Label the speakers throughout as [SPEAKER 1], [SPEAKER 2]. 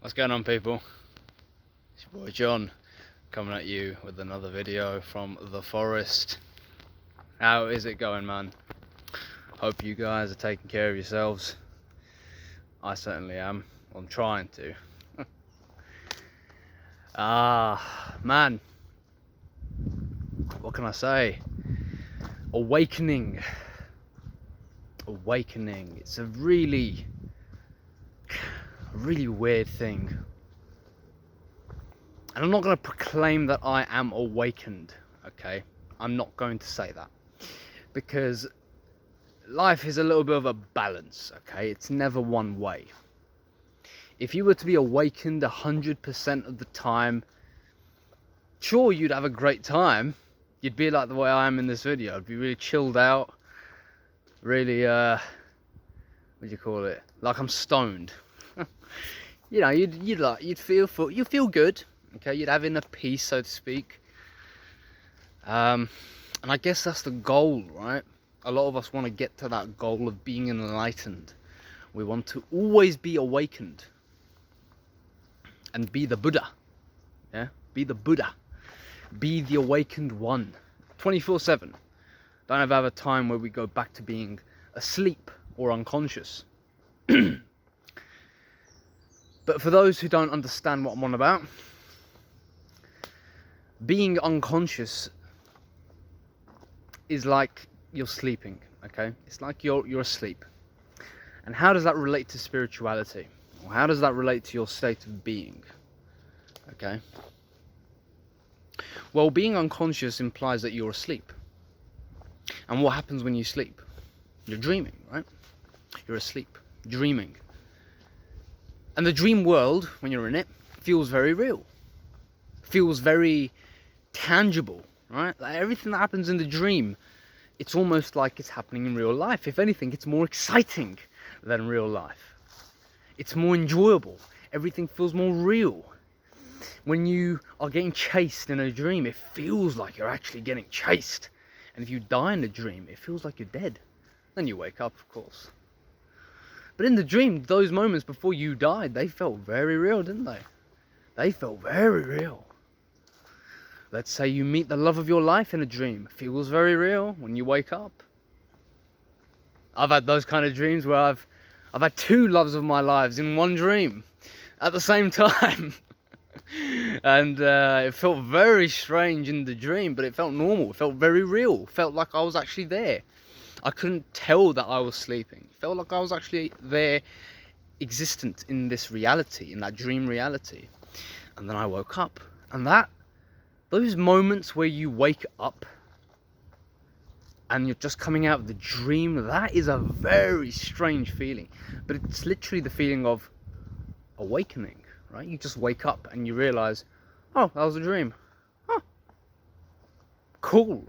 [SPEAKER 1] What's going on, people? It's your boy John coming at you with another video from the forest. How is it going, man? Hope you guys are taking care of yourselves. I certainly am. I'm trying to. Man, what can I say? Awakening. It's a really weird thing. And I'm not going to proclaim that I am awakened, okay? I'm not going to say that. Because life is a little bit of a balance, okay? It's never one way. If you were to be awakened 100% of the time, sure, you'd have a great time. You'd be like the way I am in this video. I'd be really chilled out. Really, what do you call it? Like I'm stoned. You know, you'd feel good. Okay, you'd have inner peace, so to speak. And I guess that's the goal, right? A lot of us want to get to that goal of being enlightened. We want to always be awakened and be the Buddha. Yeah, be the Buddha, be the awakened one, 24/7. Don't ever have a time where we go back to being asleep or unconscious. But for those who don't understand what I'm on about, being unconscious is like you're sleeping, okay? It's like you're asleep. And how does that relate to spirituality? Or how does that relate to your state of being? Okay? Well, being unconscious implies that you're asleep. And what happens when you sleep? You're dreaming, right? You're asleep, dreaming. And the dream world, when you're in it, feels very real. Feels very tangible, right? Like everything that happens in the dream, it's almost like it's happening in real life. If anything, it's more exciting than real life. It's more enjoyable. Everything feels more real. When you are getting chased in a dream, it feels like you're actually getting chased. And if you die in a dream, it feels like you're dead. Then you wake up, of course. But in the dream, those moments before you died, they felt very real, didn't they? They felt very real. Let's say you meet the love of your life in a dream. It feels very real when you wake up. I've had those kind of dreams where I've had two loves of my lives in one dream at the same time. And it felt very strange in the dream, but it felt normal. It felt very real. It felt like I was actually there. I couldn't tell that I was sleeping. It felt like I was actually there, existent in this reality, in that dream reality. And then I woke up. And those moments where you wake up and you're just coming out of the dream, that is a very strange feeling. But it's literally the feeling of awakening, right? You just wake up and you realize, oh, that was a dream. Huh. Cool.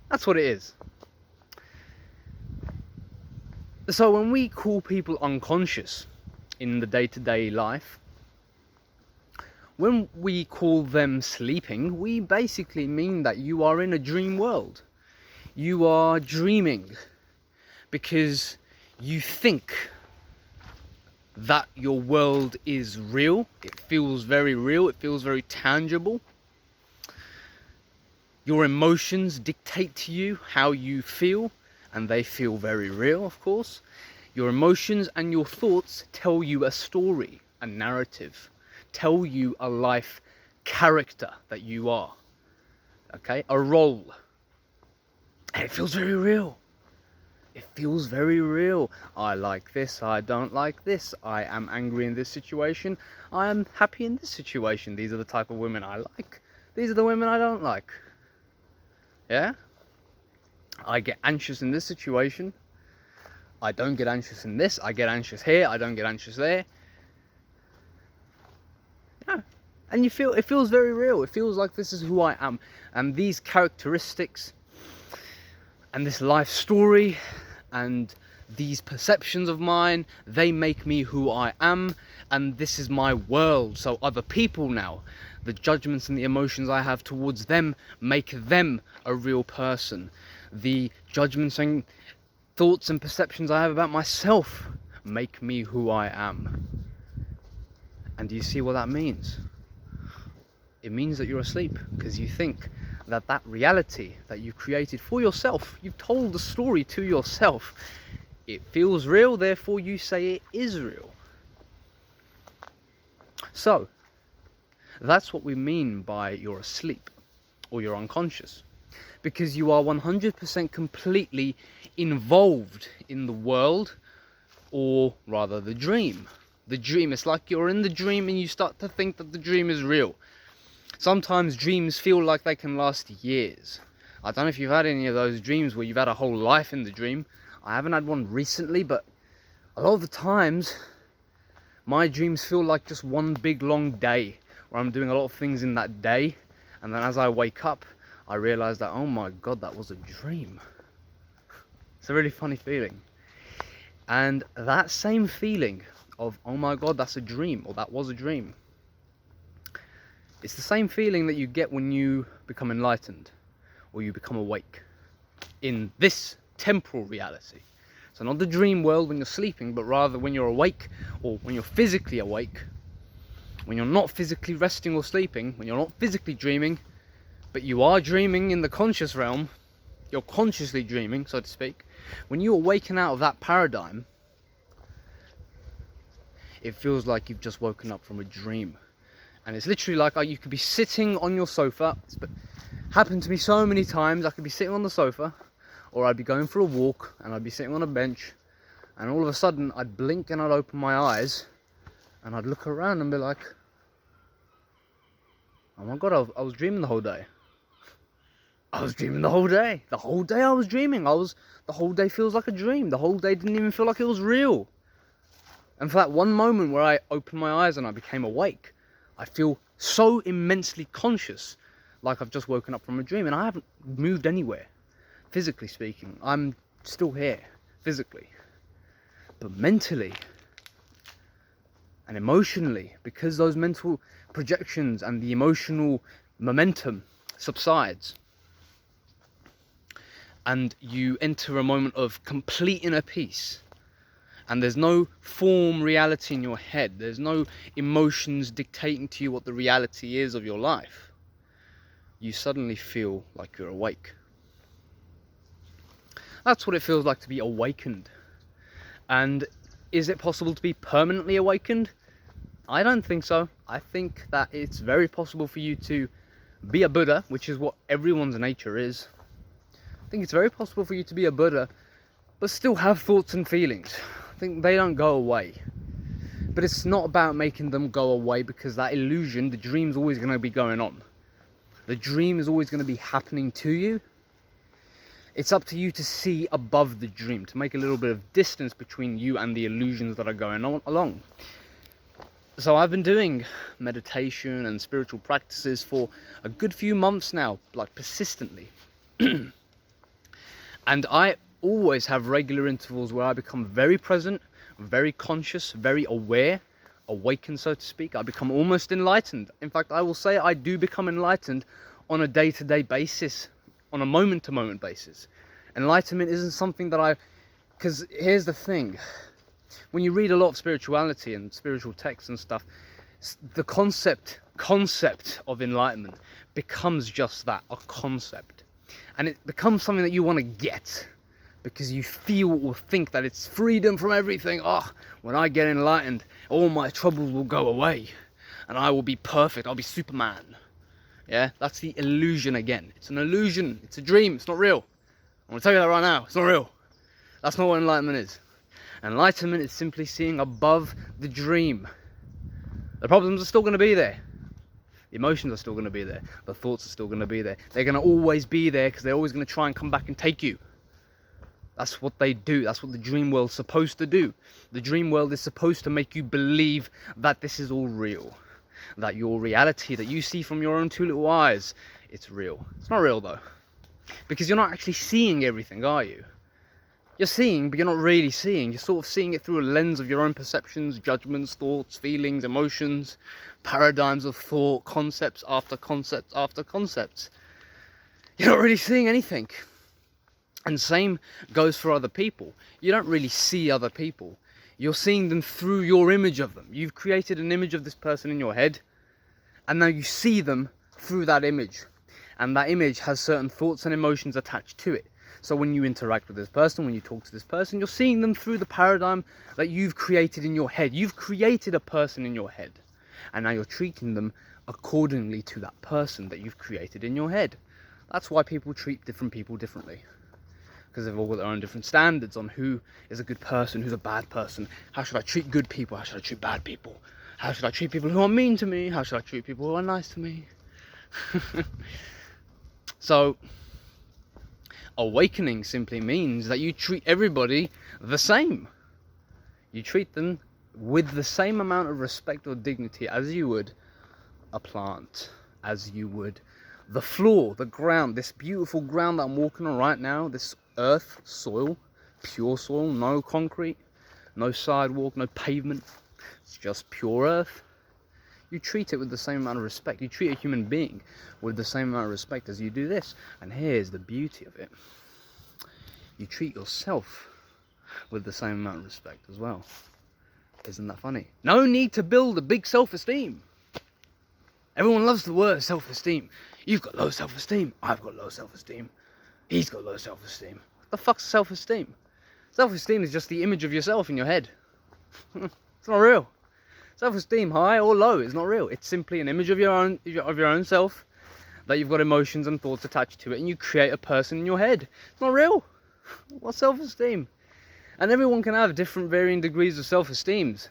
[SPEAKER 1] That's what it is. So when we call people unconscious in the day-to-day life, when we call them sleeping, we basically mean that you are in a dream world. You are dreaming because you think that your world is real. It feels very real. It feels very tangible. Your emotions dictate to you how you feel, and they feel very real, of course. Your emotions and your thoughts tell you a story, a narrative, tell you a life character that you are, okay? A role. And it feels very real. It feels very real. I like this, I don't like this. I am angry in this situation. I am happy in this situation. These are the type of women I like. These are the women I don't like. Yeah? I get anxious in this situation. I don't get anxious in this. I get anxious here. I don't get anxious there. Yeah. And it feels very real. It feels like this is who I am. And these characteristics and this life story and these perceptions of mine, they make me who I am. And this is my world. So other people now, the judgments and the emotions I have towards them make them a real person. The judgments and thoughts and perceptions I have about myself make me who I am. And do you see what that means? It means that you're asleep because you think that that reality that you've created for yourself, you've told the story to yourself, it feels real, therefore you say it is real. So, that's what we mean by you're asleep or you're unconscious. Because you are 100% completely involved in the world, or rather the dream. The dream, it's like you're in the dream and you start to think that the dream is real. Sometimes dreams feel like they can last years. I don't know if you've had any of those dreams where you've had a whole life in the dream. I haven't had one recently, but a lot of the times my dreams feel like just one big long day where I'm doing a lot of things in that day, and then as I wake up I realise that, oh my god, that was a dream. It's a really funny feeling. And that same feeling of, oh my god, that's a dream, or that was a dream, it's the same feeling that you get when you become enlightened or you become awake in this temporal reality. So not the dream world when you're sleeping, but rather when you're awake, or when you're physically awake, when you're not physically resting or sleeping, when you're not physically dreaming, but you are dreaming in the conscious realm, you're consciously dreaming, so to speak. When you awaken out of that paradigm, it feels like you've just woken up from a dream. And it's literally like you could be sitting on your sofa. It's happened to me so many times. I could be sitting on the sofa, or I'd be going for a walk and I'd be sitting on a bench, and all of a sudden I'd blink and I'd open my eyes and I'd look around and be like, oh my god, I was dreaming the whole day. I was dreaming the whole day. The whole day I was dreaming. The whole day feels like a dream. The whole day didn't even feel like it was real. And for that one moment where I opened my eyes and I became awake, I feel so immensely conscious, like I've just woken up from a dream, and I haven't moved anywhere, physically speaking. I'm still here, physically. But mentally and emotionally, because those mental projections and the emotional momentum subsides, and you enter a moment of complete inner peace, and there's no form reality in your head, there's no emotions dictating to you what the reality is of your life, you suddenly feel like you're awake. That's what it feels like to be awakened. And is it possible to be permanently awakened? I don't think so. I think that it's very possible for you to be a Buddha, which is what everyone's nature is. I think it's very possible for you to be a Buddha, but still have thoughts and feelings. I think they don't go away. But it's not about making them go away, because that illusion, the dream's always going to be going on. The dream is always going to be happening to you. It's up to you to see above the dream, to make a little bit of distance between you and the illusions that are going on along. So I've been doing meditation and spiritual practices for a good few months now, like persistently. And I always have regular intervals where I become very present, very conscious, very aware, awakened, so to speak. I become almost enlightened. In fact, I will say I do become enlightened on a day-to-day basis, on a moment-to-moment basis. Enlightenment isn't something that because here's the thing. When you read a lot of spirituality and spiritual texts and stuff, the concept of enlightenment becomes just that, a concept. And it becomes something that you want to get, because you feel or think that it's freedom from everything. Oh, when I get enlightened, all my troubles will go away and I will be perfect. I'll be Superman. Yeah, that's the illusion again. It's an illusion. It's a dream. It's not real. I'm going to tell you that right now. It's not real. That's not what enlightenment is. Enlightenment is simply seeing above the dream. The problems are still going to be there. The emotions are still going to be there. The thoughts are still going to be there. They're going to always be there, because they're always going to try and come back and take you. That's what they do. That's what the dream world's supposed to do. The dream world is supposed to make you believe that this is all real. That your reality that you see from your own two little eyes, it's real. It's not real though. Because you're not actually seeing everything, are you? You're seeing, but you're not really seeing. You're sort of seeing it through a lens of your own perceptions, judgments, thoughts, feelings, emotions, paradigms of thought, concepts after concepts after concepts. You're not really seeing anything. And same goes for other people. You don't really see other people. You're seeing them through your image of them. You've created an image of this person in your head, and now you see them through that image. And that image has certain thoughts and emotions attached to it. So when you interact with this person, when you talk to this person, you're seeing them through the paradigm that you've created in your head. You've created a person in your head, and now you're treating them accordingly to that person that you've created in your head. That's why people treat different people differently, because they've all got their own different standards on who is a good person, who's a bad person. How should I treat good people? How should I treat bad people? How should I treat people who are mean to me? How should I treat people who are nice to me? So awakening simply means that you treat everybody the same. You treat them with the same amount of respect or dignity as you would a plant, as you would the floor, the ground, this beautiful ground that I'm walking on right now, this earth, soil, pure soil, no concrete, no sidewalk, no pavement, it's just pure earth. You treat it with the same amount of respect. You treat a human being with the same amount of respect as you do this. And here's the beauty of it. You treat yourself with the same amount of respect as well. Isn't that funny? No need to build a big self-esteem. Everyone loves the word self-esteem. You've got low self-esteem. I've got low self-esteem. He's got low self-esteem. What the fuck's self-esteem? Self-esteem is just the image of yourself in your head. It's not real. Self-esteem, high or low, is not real. It's simply an image of your own self that you've got emotions and thoughts attached to it, and you create a person in your head. It's not real. What's self-esteem? And everyone can have different varying degrees of self-esteems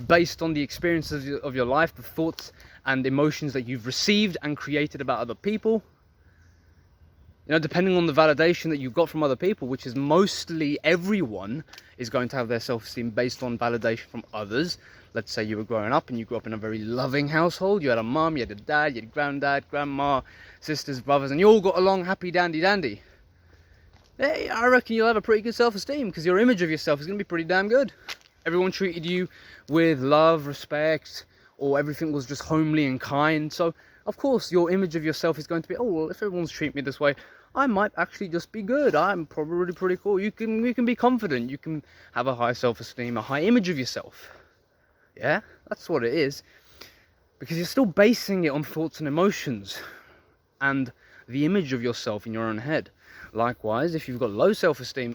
[SPEAKER 1] based on the experiences of your life, the thoughts and emotions that you've received and created about other people. You know, depending on the validation that you've got from other people, which is mostly everyone is going to have their self-esteem based on validation from others. Let's say you were growing up and you grew up in a very loving household. You had a mum, you had a dad, you had a granddad, grandma, sisters, brothers, and you all got along happy dandy. Hey, I reckon you'll have a pretty good self-esteem because your image of yourself is going to be pretty damn good. Everyone treated you with love, respect, or everything was just homely and kind. So, of course, your image of yourself is going to be, oh, well, if everyone's treating me this way, I might actually just be good. I'm probably pretty cool. You can be confident. You can have a high self-esteem, a high image of yourself. Yeah, that's what it is. Because you're still basing it on thoughts and emotions and the image of yourself in your own head. Likewise, if you've got low self-esteem,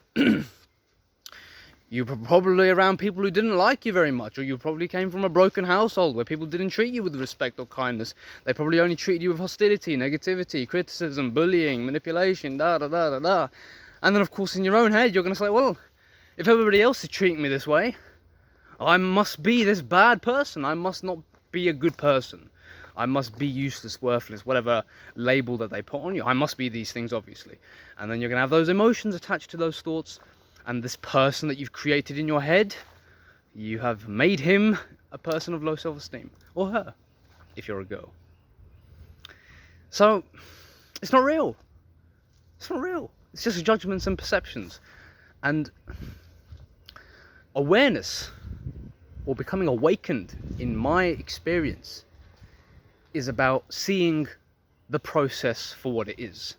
[SPEAKER 1] you're probably around people who didn't like you very much, or you probably came from a broken household where people didn't treat you with respect or kindness. They probably only treated you with hostility, negativity, criticism, bullying, manipulation, And then, of course, in your own head, you're going to say, well, if everybody else is treating me this way, I must be this bad person. I must not be a good person. I must be useless, worthless, whatever label that they put on you. I must be these things, obviously. And then you're going to have those emotions attached to those thoughts. And this person that you've created in your head, you have made him a person of low self-esteem. Or her, if you're a girl. So, it's not real. It's not real. It's just judgments and perceptions. And awareness, or becoming awakened, in my experience, is about seeing the process for what it is.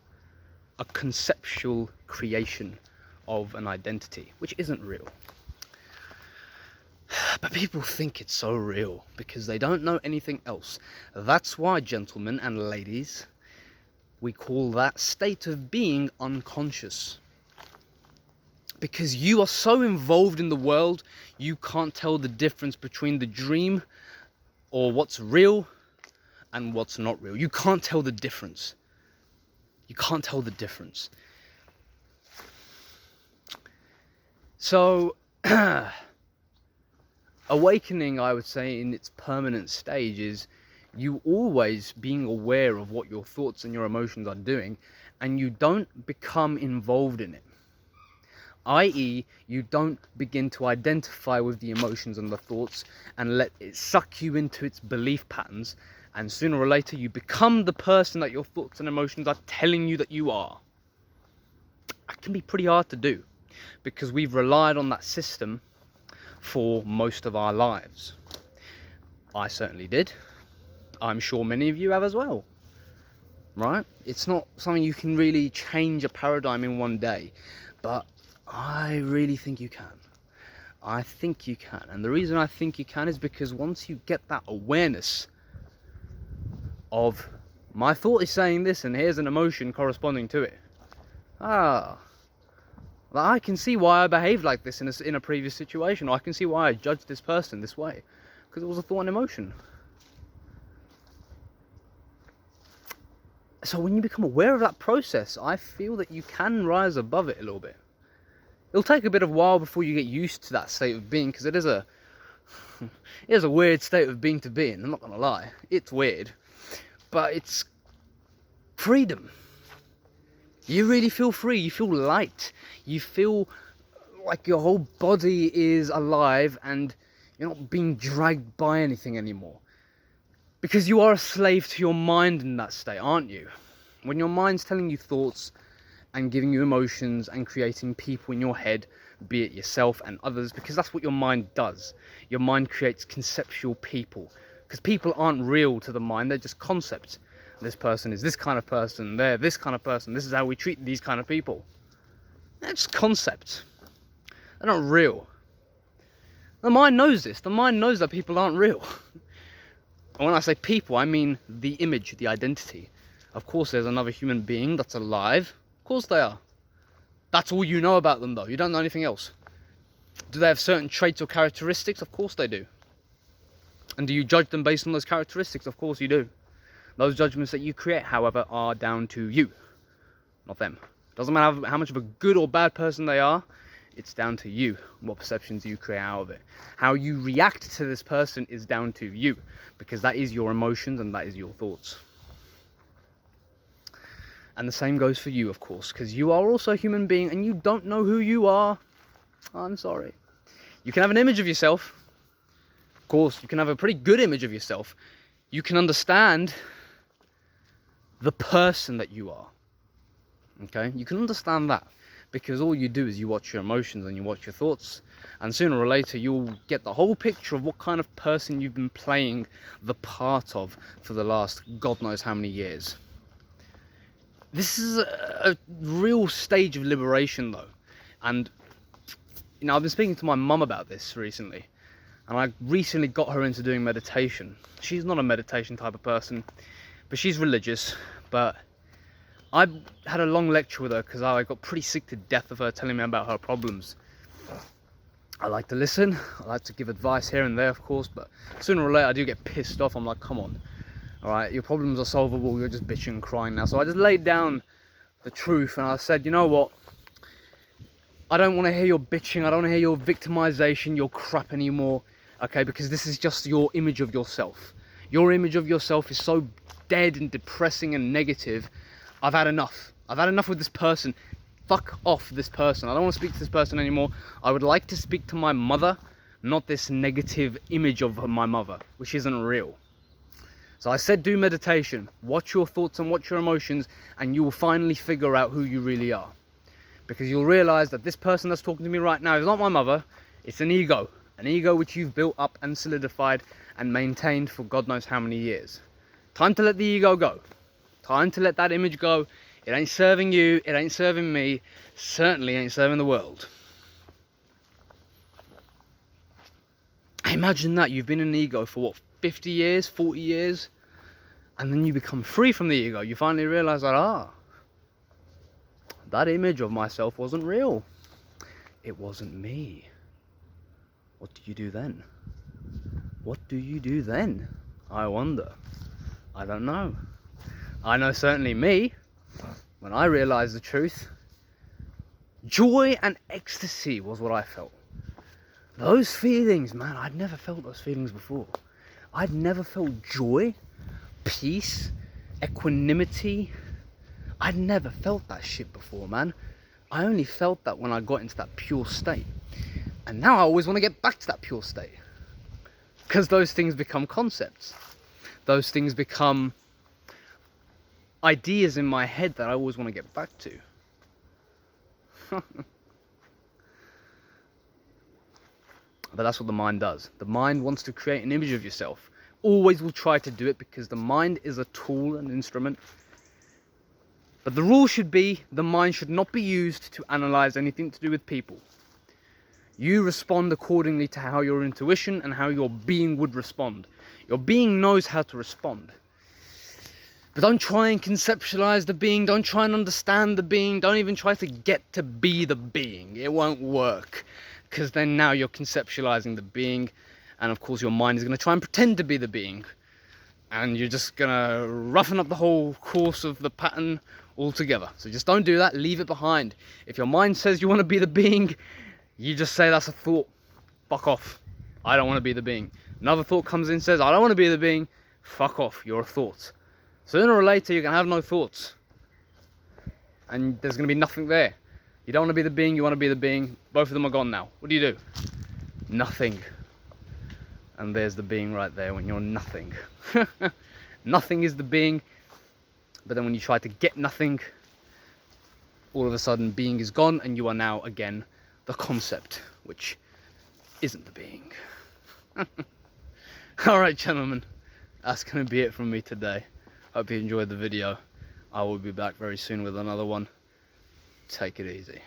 [SPEAKER 1] A conceptual creation of an identity, which isn't real. But people think it's so real because they don't know anything else. That's why, gentlemen and ladies, we call that state of being unconscious. Because you are so involved in the world, you can't tell the difference between the dream or what's real and what's not real. You can't tell the difference. You can't tell the difference. So, awakening, I would say, in its permanent stage is you always being aware of what your thoughts and your emotions are doing, and you don't become involved in it. I.e., you don't begin to identify with the emotions and the thoughts and let it suck you into its belief patterns, and sooner or later you become the person that your thoughts and emotions are telling you that you are. That can be pretty hard to do because we've relied on that system for most of our lives. I certainly did. I'm sure many of you have as well. Right? It's not something you can really change a paradigm in one day, but I really think you can. I think you can. And the reason I think you can is because once you get that awareness of, my thought is saying this and here's an emotion corresponding to it. Like, I can see why I behaved like this in a previous situation. Or I can see why I judged this person this way. Because it was a thought and emotion. So when you become aware of that process, I feel that you can rise above it a little bit. It'll take a bit of a while before you get used to that state of being, because it is a weird state of being to be in. I'm not gonna lie, it's weird, but it's freedom. You really feel free. You feel light. You feel like your whole body is alive, and you're not being dragged by anything anymore. Because you are a slave to your mind in that state, aren't you? When your mind's telling you thoughts and giving you emotions and creating people in your head, be it yourself and others, because that's what your mind does. Your mind creates conceptual people. Because people aren't real to the mind, they're just concepts. This person is this kind of person, they're this kind of person, this is how we treat these kind of people. They're just concepts. They're not real. The mind knows this. The mind knows that people aren't real. And when I say people, I mean the image, the identity. Of course there's another human being that's alive. Of course they are. That's all you know about them though. You don't know anything else. Do they have certain traits or characteristics? Of course they do. And do you judge them based on those characteristics? Of course you do. Those judgments that you create, however, are down to you, not them. Doesn't matter how much of a good or bad person they are, it's down to you, what perceptions you create out of it. How you react to this person is down to you, because that is your emotions and that is your thoughts. And the same goes for you, of course, because you are also a human being and you don't know who you are. I'm sorry. You can have an image of yourself. Of course, you can have a pretty good image of yourself. You can understand the person that you are. Okay? You can understand that. Because all you do is you watch your emotions and you watch your thoughts, and sooner or later you'll get the whole picture of what kind of person you've been playing the part of for the last God knows how many years. This is a real stage of liberation though, and you know, I've been speaking to my mum about this recently, and I recently got her into doing meditation. She's not a meditation type of person, but she's religious. But I had a long lecture with her because I got pretty sick to death of her telling me about her problems. I like to listen, I like to give advice here and there, of course, but sooner or later I do get pissed off. I'm like, come on, alright, your problems are solvable, you're just bitching and crying now. So I just laid down the truth and I said, you know what, I don't want to hear your bitching, I don't want to hear your victimization, your crap anymore, okay, because this is just your image of yourself. Your image of yourself is so dead and depressing and negative. I've had enough. I've had enough with this person. Fuck off this person. I don't want to speak to this person anymore. I would like to speak to my mother, not this negative image of my mother, which isn't real. So I said do meditation. Watch your thoughts and watch your emotions, and you will finally figure out who you really are. Because you'll realize that this person that's talking to me right now is not my mother. It's an ego. An ego which you've built up and solidified and maintained for God knows how many years. Time to let the ego go. Time to let that image go. It ain't serving you, it ain't serving me, certainly ain't serving the world. Imagine that, you've been in an ego for what, 50 years, 40 years? And then you become free from the ego. You finally realize that, that image of myself wasn't real. It wasn't me. What do you do then? What do you do then? I wonder. I don't know. I know certainly me, when I realised the truth, joy and ecstasy was what I felt. Those feelings, man, I'd never felt those feelings before. I'd never felt joy, peace, equanimity. I'd never felt that shit before, man. I only felt that when I got into that pure state. And now I always want to get back to that pure state. Because those things become concepts. Those things become ideas in my head that I always want to get back to. But that's what the mind does. The mind wants to create an image of yourself. Always will try to do it because the mind is a tool, an instrument. But the rule should be the mind should not be used to analyze anything to do with people. You respond accordingly to how your intuition and how your being would respond. Your being knows how to respond. But don't try and conceptualize the being. Don't try and understand the being. Don't even try to get to be the being. It won't work. Because then now you're conceptualizing the being. And of course your mind is going to try and pretend to be the being. And you're just going to roughen up the whole course of the pattern altogether. So just don't do that. Leave it behind. If your mind says you want to be the being, you just say that's a thought. Fuck off. I don't want to be the being. Another thought comes in, says I don't want to be the being. Fuck off. You're a thought. Sooner or later you're going to have no thoughts. And there's going to be nothing there. You don't want to be the being, you want to be the being. Both of them are gone now. What do? Nothing. And there's the being right there when you're nothing. Nothing is the being. But then when you try to get nothing, all of a sudden being is gone and you are now again the concept, which isn't the being. Alright gentlemen, that's going to be it from me today. Hope you enjoyed the video. I will be back very soon with another one. Take it easy.